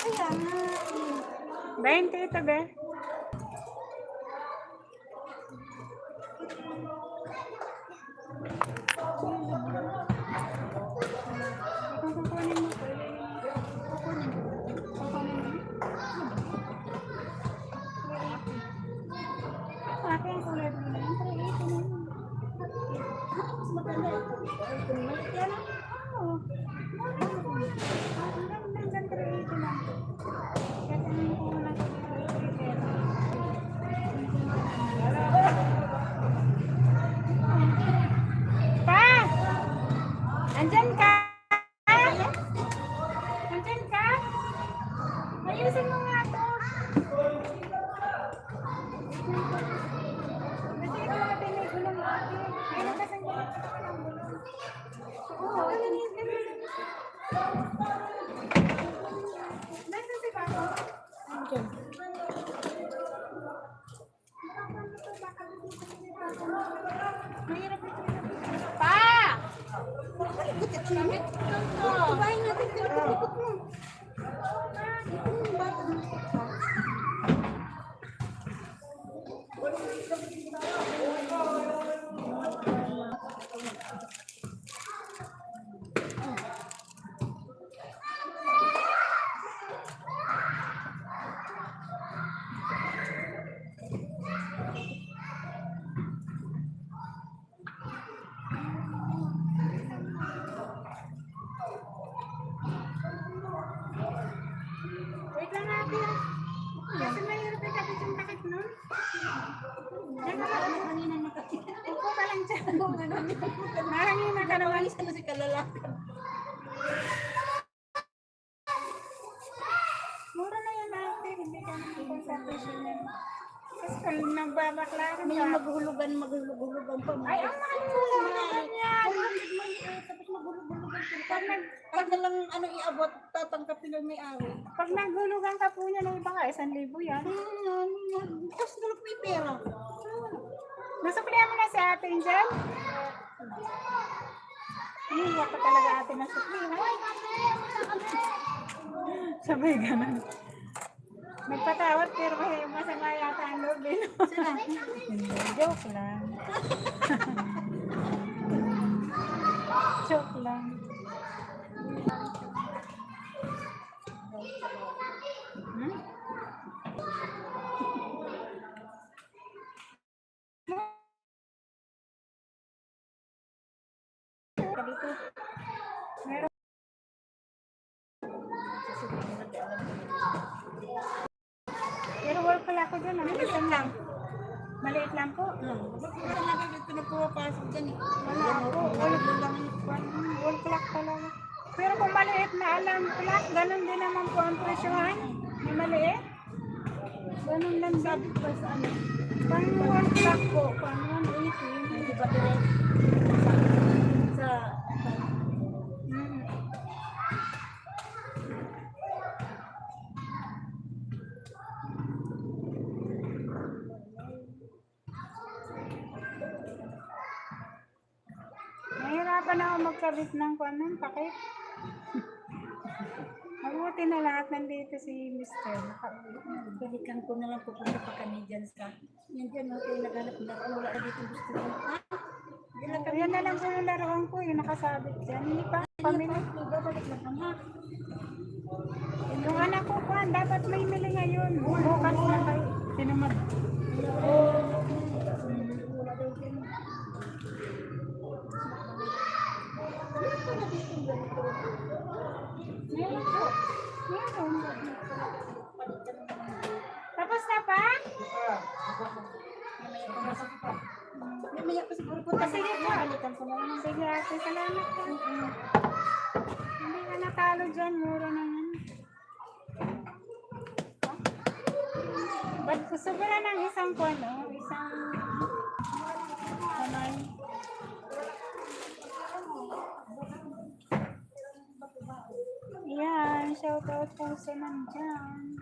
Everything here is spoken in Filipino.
Kaya nga. 20 ito, be. Kukunin mo. Ate, ang kulay mo na. Ang 380 na yun. Mas maganda ito. Maliit yan ah. Oo. Ang ganda 380 lang. Kasi hindi ko na Pa! Andyan ka? Andyan ka? Ayusin mo nga to. Kasi ito natin may gulong ate. Ayun kasi gulong. Oo, ayun yung gulong. Nasaan si Papa? Andyan. Mahirap ito. Pa! Butit namin. Kubahin natin ito. Ikot mo. Ikot mo ba? Wait lang natin. Kasi mahirap yung kapit yung takip nun. Yan ka lang. Hanginan na kasi. Upo ka lang dyan. Mahangin ka naman. Isa na si kalalakan. Mura na yan ate. Hindi ka naman sa presyo na. Kasi kung nagbabaklaran May ka. maghulugan pa. Ay, ang mahal mo lang yan. Tapos maghulugan sila. Pag na lang ano iabot, tatangkapin ng may-ari. Pag naghulugan ka po niya ng iba ka, 1,000 yan. Tapos nalap may pera. Nasuklihan mo na si ate dyan? Iiyak ka talaga ate na suklihan. Sabay ganun. Nagpatawad pero may masama yata ang loob eh. Sila. Hindi, joke lang. Joke lang. Hmm? Dito. Meron. Pero work pala ako dyan. Maliit lang. Maliit lang po. Wala na dito na pumapasok dyan eh. Wala po. Wall clock talaga. Pero kung maliit na alarm clock, ganun din naman po ang presyohan. May maliit. Ganun lang sabi ko sa ano. Pang wall clock po, pang 180. Hindi ba direct? Sa... Nahirapan ako magkabit ng kuanan, takip. Mabuti na lahat nandito si Mr. Balikan ko na lang pupunta pa kami dyan sa... Yan dyan, okay, naghanap na ako. Wala dito gusto ko. Ha? Yan na lang po yung laruan ko, yung nakasabit dyan. Hindi pa pamili. Babalik na kami. Yung anak ko pa, dapat may mili ngayon. Bukas na kayo. Tinumad. Wala daw dyan. Meron po. Meron. Tapos na pa? Mamaya pa siguro po. Sige po. Sige ate, salamat po. Hindi ka natalo dyan, mura naman. Ba't gusto ko na ng isang ano? Isang... Kamay. Yan, shoutout po sa nandyan.